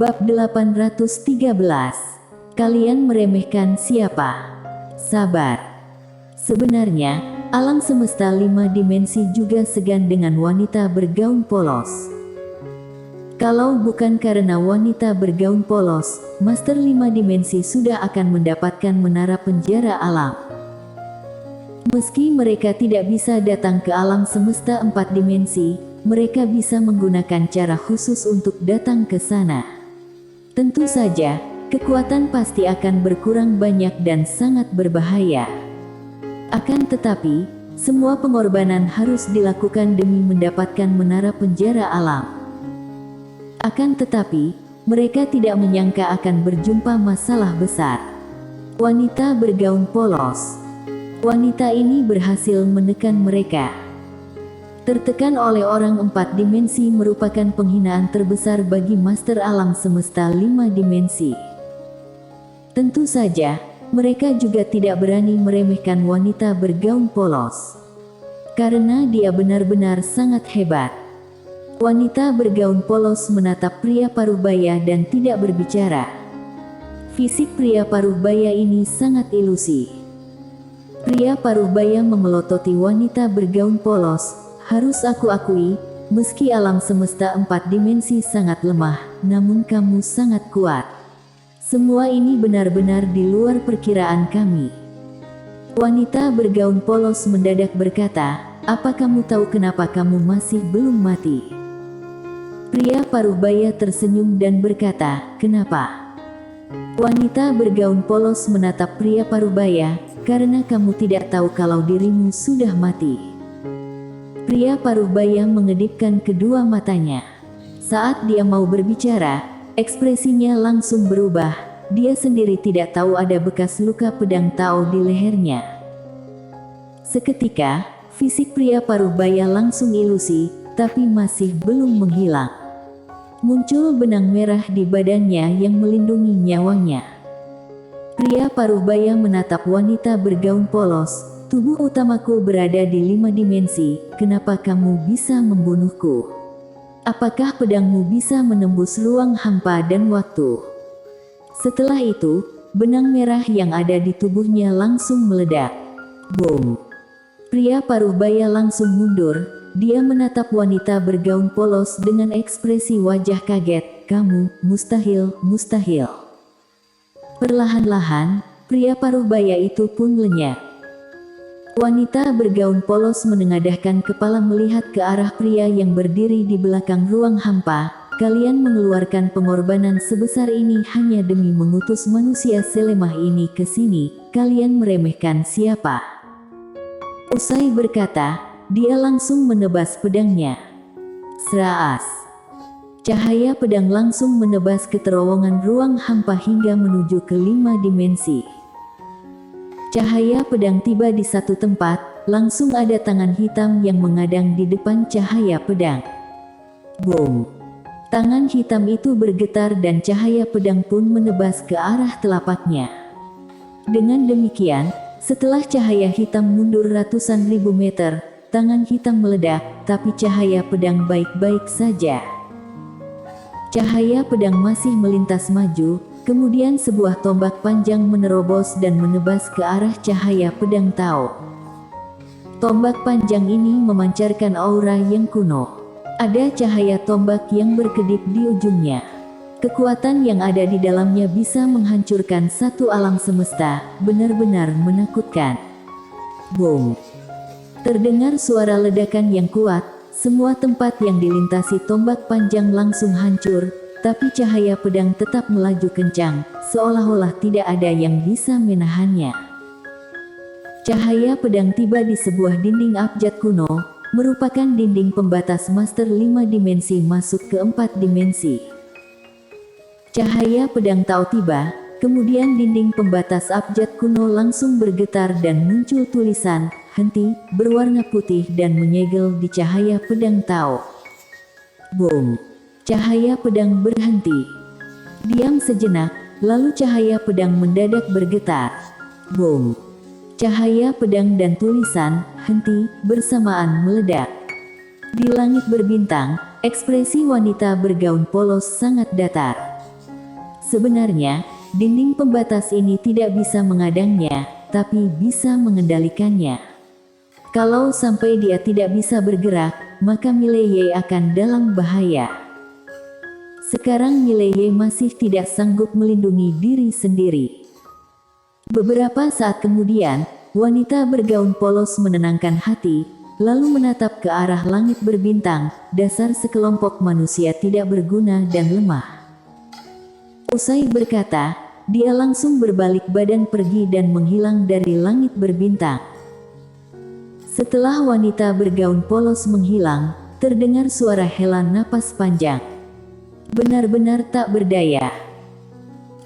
Bab 813. Kalian meremehkan siapa? Sabar. Sebenarnya, alam semesta 5 dimensi juga segan dengan wanita bergaun polos. Kalau bukan karena wanita bergaun polos, Master 5 dimensi sudah akan mendapatkan menara penjara alam. Meski mereka tidak bisa datang ke alam semesta 4 dimensi, mereka bisa menggunakan cara khusus untuk datang ke sana. Tentu saja, kekuatan pasti akan berkurang banyak dan sangat berbahaya. Akan tetapi, semua pengorbanan harus dilakukan demi mendapatkan menara penjara alam. Akan tetapi, mereka tidak menyangka akan berjumpa masalah besar. Wanita bergaun polos. Wanita ini berhasil menekan mereka. Tertekan oleh orang 4 dimensi merupakan penghinaan terbesar bagi Master Alam Semesta 5 dimensi. Tentu saja, mereka juga tidak berani meremehkan wanita bergaun polos. Karena dia benar-benar sangat hebat. Wanita bergaun polos menatap pria parubaya dan tidak berbicara. Fisik pria parubaya ini sangat ilusi. Pria parubaya memelototi wanita bergaun polos. Harus aku akui, meski alam semesta 4 dimensi sangat lemah, namun kamu sangat kuat. Semua ini benar-benar di luar perkiraan kami. Wanita bergaun polos mendadak berkata, apa kamu tahu kenapa kamu masih belum mati? Pria parubaya tersenyum dan berkata, kenapa? Wanita bergaun polos menatap pria parubaya, karena kamu tidak tahu kalau dirimu sudah mati. Pria parubaya mengedipkan kedua matanya. Saat dia mau berbicara, ekspresinya langsung berubah. Dia sendiri tidak tahu ada bekas luka pedang Tao di lehernya. Seketika, fisik pria parubaya langsung ilusi, tapi masih belum menghilang. Muncul benang merah di badannya yang melindungi nyawanya. Pria parubaya menatap wanita bergaun polos. Tubuh utamaku berada di 5 dimensi, kenapa kamu bisa membunuhku? Apakah pedangmu bisa menembus ruang hampa dan waktu? Setelah itu, benang merah yang ada di tubuhnya langsung meledak. Boom! Pria parubaya langsung mundur, dia menatap wanita bergaun polos dengan ekspresi wajah kaget, kamu, mustahil, mustahil. Perlahan-lahan, pria parubaya itu pun lenyap. Wanita bergaun polos menengadahkan kepala melihat ke arah pria yang berdiri di belakang ruang hampa. Kalian mengeluarkan pengorbanan sebesar ini hanya demi mengutus manusia selemah ini ke sini. Kalian meremehkan siapa? Usai berkata, dia langsung menebas pedangnya. Sraas. Cahaya pedang langsung menebas ke terowongan ruang hampa hingga menuju ke 5 dimensi. Cahaya pedang tiba di satu tempat, langsung ada tangan hitam yang mengadang di depan cahaya pedang. Boom! Tangan hitam itu bergetar dan cahaya pedang pun menebas ke arah telapaknya. Dengan demikian, setelah cahaya hitam mundur ratusan ribu meter, tangan hitam meledak, tapi cahaya pedang baik-baik saja. Cahaya pedang masih melintas maju. Kemudian sebuah tombak panjang menerobos dan menebas ke arah cahaya pedang Tao. Tombak panjang ini memancarkan aura yang kuno. Ada cahaya tombak yang berkedip di ujungnya. Kekuatan yang ada di dalamnya bisa menghancurkan satu alam semesta, benar-benar menakutkan. Boom! Terdengar suara ledakan yang kuat, semua tempat yang dilintasi tombak panjang langsung hancur. Tapi cahaya pedang tetap melaju kencang, seolah-olah tidak ada yang bisa menahannya. Cahaya pedang tiba di sebuah dinding abjad kuno, merupakan dinding pembatas Master 5 dimensi masuk ke 4 dimensi. Cahaya pedang Tao tiba, kemudian dinding pembatas abjad kuno langsung bergetar dan muncul tulisan, henti, berwarna putih dan menyegel di cahaya pedang Tao. Boom! Cahaya pedang berhenti. Diam sejenak, lalu cahaya pedang mendadak bergetar. Boom! Cahaya pedang dan tulisan, henti, bersamaan meledak. Di langit berbintang, ekspresi wanita bergaun polos sangat datar. Sebenarnya, dinding pembatas ini tidak bisa mengadangnya, tapi bisa mengendalikannya. Kalau sampai dia tidak bisa bergerak, maka Mileye akan dalam bahaya. Sekarang Mileye masih tidak sanggup melindungi diri sendiri. Beberapa saat kemudian, wanita bergaun polos menenangkan hati, lalu menatap ke arah langit berbintang, dasar sekelompok manusia tidak berguna dan lemah. Usai berkata, dia langsung berbalik badan pergi dan menghilang dari langit berbintang. Setelah wanita bergaun polos menghilang, terdengar suara hela napas panjang. Benar-benar tak berdaya.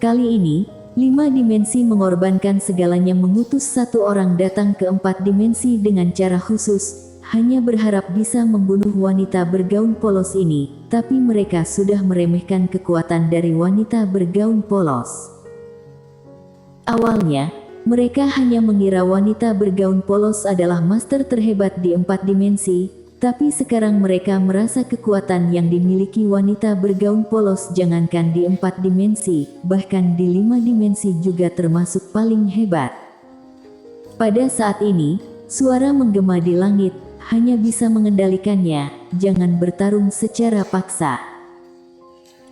Kali ini, 5 dimensi mengorbankan segalanya mengutus satu orang datang ke 4 dimensi dengan cara khusus, hanya berharap bisa membunuh wanita bergaun polos ini, tapi mereka sudah meremehkan kekuatan dari wanita bergaun polos. Awalnya, mereka hanya mengira wanita bergaun polos adalah master terhebat di 4 dimensi, tapi sekarang mereka merasa kekuatan yang dimiliki wanita bergaun polos jangankan di 4 dimensi, bahkan di 5 dimensi juga termasuk paling hebat. Pada saat ini, suara menggema di langit, hanya bisa mengendalikannya, jangan bertarung secara paksa.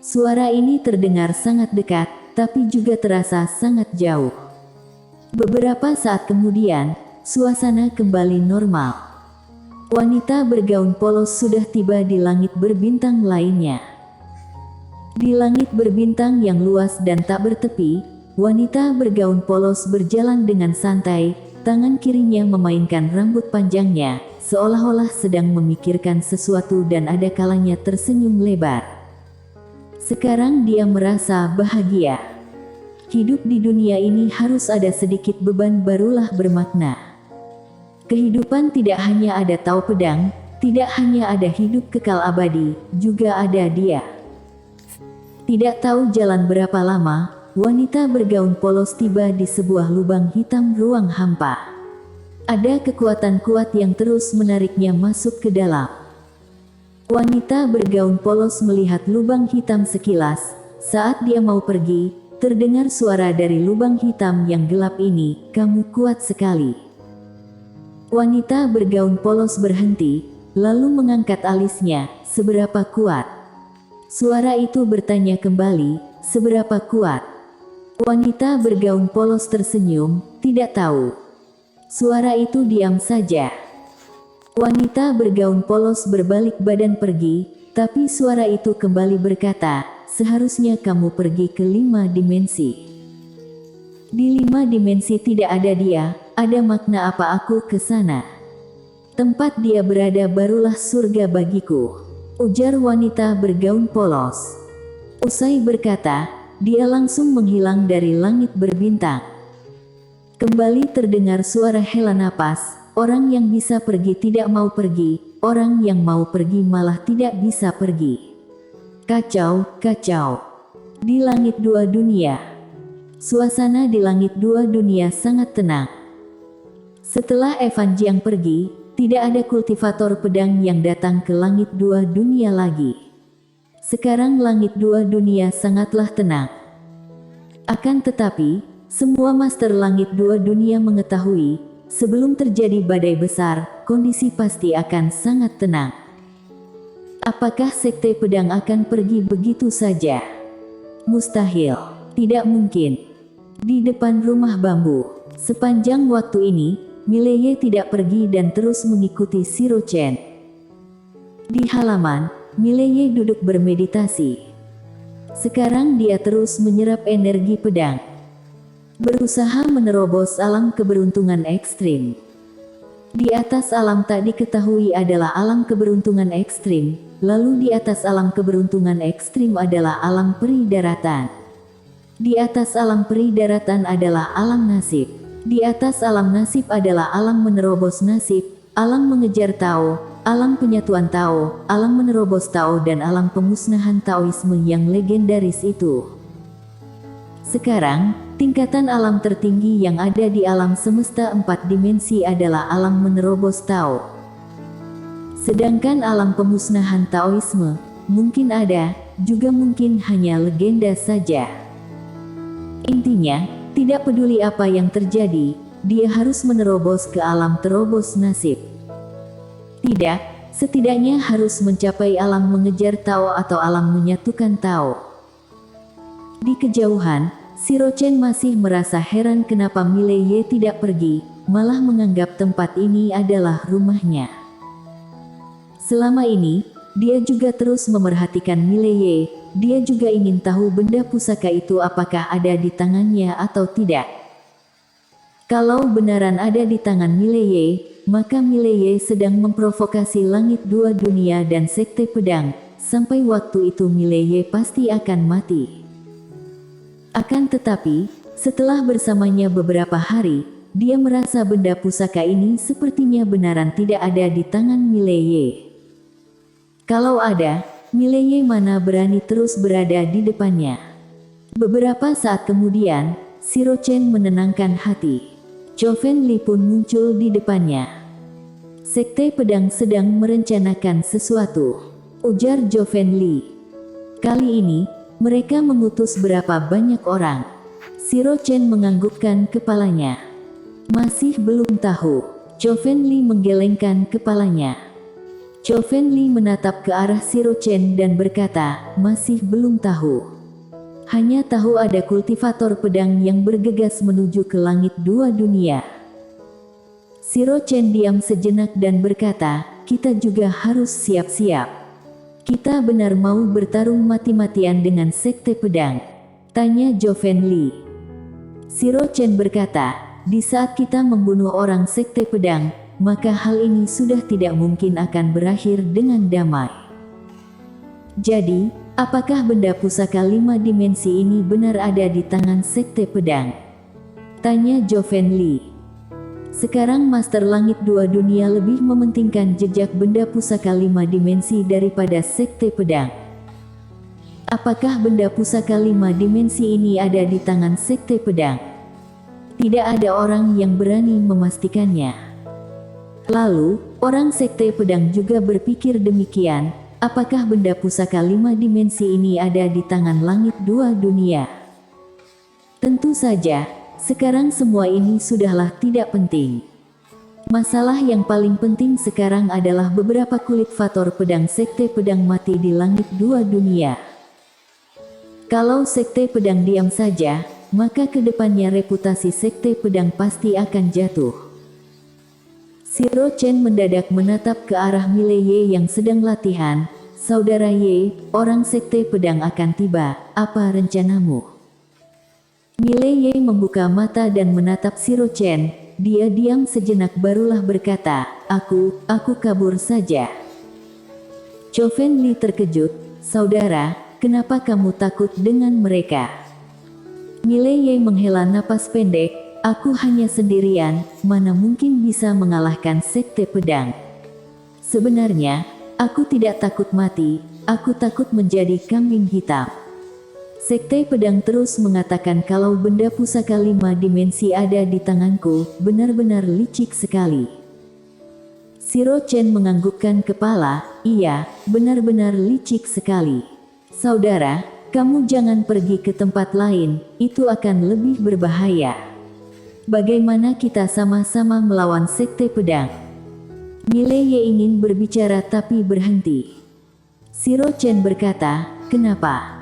Suara ini terdengar sangat dekat, tapi juga terasa sangat jauh. Beberapa saat kemudian, suasana kembali normal. Wanita bergaun polos sudah tiba di langit berbintang lainnya. Di langit berbintang yang luas dan tak bertepi, wanita bergaun polos berjalan dengan santai, tangan kirinya memainkan rambut panjangnya, seolah-olah sedang memikirkan sesuatu dan ada kalanya tersenyum lebar. Sekarang dia merasa bahagia. Hidup di dunia ini harus ada sedikit beban barulah bermakna. Kehidupan tidak hanya ada tau pedang, tidak hanya ada hidup kekal abadi, juga ada dia. Tidak tahu jalan berapa lama, wanita bergaun polos tiba di sebuah lubang hitam ruang hampa. Ada kekuatan kuat yang terus menariknya masuk ke dalam. Wanita bergaun polos melihat lubang hitam sekilas. Saat dia mau pergi, terdengar suara dari lubang hitam yang gelap ini, "Kamu kuat sekali." Wanita bergaun polos berhenti, lalu mengangkat alisnya, "Seberapa kuat?" Suara itu bertanya kembali, "Seberapa kuat?" Wanita bergaun polos tersenyum, "Tidak tahu." Suara itu diam saja. Wanita bergaun polos berbalik badan pergi, tapi suara itu kembali berkata, "Seharusnya kamu pergi ke 5 dimensi." Di 5 dimensi tidak ada dia, ada makna apa aku ke sana? Tempat dia berada barulah surga bagiku, ujar wanita bergaun polos. Usai berkata, dia langsung menghilang dari langit berbintang. Kembali terdengar suara hela napas, orang yang bisa pergi tidak mau pergi, orang yang mau pergi malah tidak bisa pergi. Kacau, kacau. Di langit 2 dunia. Suasana di langit 2 dunia sangat tenang. Setelah Evan Jiang pergi, tidak ada kultivator pedang yang datang ke langit 2 dunia lagi. Sekarang langit 2 dunia sangatlah tenang. Akan tetapi, semua master langit 2 dunia mengetahui, sebelum terjadi badai besar, kondisi pasti akan sangat tenang. Apakah sekte pedang akan pergi begitu saja? Mustahil, tidak mungkin. Di depan rumah bambu, sepanjang waktu ini, Mileye tidak pergi dan terus mengikuti Shiro Chen. Di halaman, Mileye duduk bermeditasi. Sekarang dia terus menyerap energi pedang. Berusaha menerobos alam keberuntungan ekstrim. Di atas alam tak diketahui adalah alam keberuntungan ekstrim, lalu di atas alam keberuntungan ekstrim adalah alam peri daratan. Di atas alam peri daratan adalah alam nasib. Di atas alam nasib adalah alam menerobos nasib, alam mengejar Tao, alam penyatuan Tao, alam menerobos Tao dan alam pemusnahan Taoisme yang legendaris itu. Sekarang, tingkatan alam tertinggi yang ada di alam semesta 4 dimensi adalah alam menerobos Tao. Sedangkan alam pemusnahan Taoisme, mungkin ada, juga mungkin hanya legenda saja. Intinya, tidak peduli apa yang terjadi, dia harus menerobos ke alam terobos nasib. Tidak, setidaknya harus mencapai alam mengejar Tao atau alam menyatukan Tao. Di kejauhan, Shirochen masih merasa heran kenapa Mileye tidak pergi, malah menganggap tempat ini adalah rumahnya. Selama ini, dia juga terus memerhatikan Mileye, dia juga ingin tahu benda pusaka itu apakah ada di tangannya atau tidak. Kalau benaran ada di tangan Mileye, maka Mileye sedang memprovokasi langit dua dunia dan sekte pedang, sampai waktu itu Mileye pasti akan mati. Akan tetapi, setelah bersamanya beberapa hari, dia merasa benda pusaka ini sepertinya benaran tidak ada di tangan Mileye. Kalau ada, Mileye mana berani terus berada di depannya. Beberapa saat kemudian, Shirochen menenangkan hati. Chofenli pun muncul di depannya. Sekte pedang sedang merencanakan sesuatu, ujar Chofenli. Kali ini, mereka mengutus berapa banyak orang. Shirochen menganggukkan kepalanya. Masih belum tahu. Chofenli menggelengkan kepalanya. Chofenli menatap ke arah Shirochen dan berkata, masih belum tahu. Hanya tahu ada kultivator pedang yang bergegas menuju ke langit dua dunia. Shirochen diam sejenak dan berkata, kita juga harus siap-siap. Kita benar mau bertarung mati-matian dengan sekte pedang? Tanya Chofenli. Shirochen berkata, di saat kita membunuh orang sekte pedang, maka hal ini sudah tidak mungkin akan berakhir dengan damai. Jadi, apakah benda pusaka 5 dimensi ini benar ada di tangan sekte pedang? Tanya Chofenli. Sekarang Master Langit Dua Dunia lebih mementingkan jejak benda pusaka 5 dimensi daripada sekte pedang. Apakah benda pusaka 5 dimensi ini ada di tangan sekte pedang? Tidak ada orang yang berani memastikannya. Lalu, orang sekte pedang juga berpikir demikian. Apakah benda pusaka 5 dimensi ini ada di tangan langit dua dunia? Tentu saja, sekarang semua ini sudahlah tidak penting. Masalah yang paling penting sekarang adalah beberapa kultivator pedang sekte pedang mati di langit dua dunia. Kalau sekte pedang diam saja, maka kedepannya reputasi sekte pedang pasti akan jatuh. Shirochen mendadak menatap ke arah Mileye yang sedang latihan. Saudara Ye, orang sekte pedang akan tiba, apa rencanamu? Mileye membuka mata dan menatap Shirochen, dia diam sejenak barulah berkata, aku kabur saja. Chofenli terkejut, saudara, kenapa kamu takut dengan mereka? Mileye menghela napas pendek, aku hanya sendirian, mana mungkin bisa mengalahkan sekte pedang. Sebenarnya, aku tidak takut mati, aku takut menjadi kambing hitam. Sekte pedang terus mengatakan kalau benda pusaka 5 dimensi ada di tanganku, benar-benar licik sekali. Shirochen menganggukkan kepala, iya, benar-benar licik sekali. Saudara, kamu jangan pergi ke tempat lain, itu akan lebih berbahaya. Bagaimana kita sama-sama melawan sekte pedang? Mileye ingin berbicara tapi berhenti. Shirochen berkata, kenapa?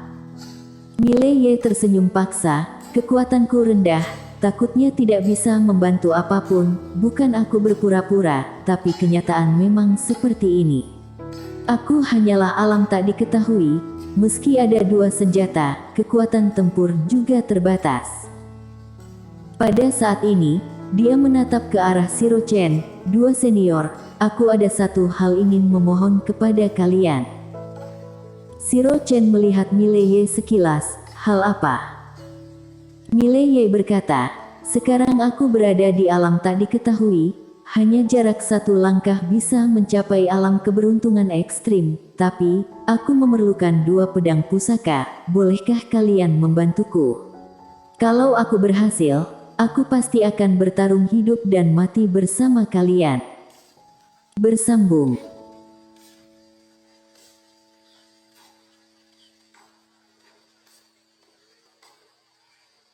Mileye tersenyum paksa, kekuatanku rendah, takutnya tidak bisa membantu apapun, bukan aku berpura-pura, tapi kenyataan memang seperti ini. Aku hanyalah alam tak diketahui, meski ada 2 senjata, kekuatan tempur juga terbatas. Pada saat ini, dia menatap ke arah Shirochen, 2 senior, aku ada satu hal ingin memohon kepada kalian. Shirochen melihat Mileye sekilas, hal apa? Mileye berkata, sekarang aku berada di alam tak diketahui, hanya jarak 1 langkah bisa mencapai alam keberuntungan ekstrim, tapi, aku memerlukan 2 pedang pusaka, bolehkah kalian membantuku? Kalau aku berhasil, aku pasti akan bertarung hidup dan mati bersama kalian. Bersambung.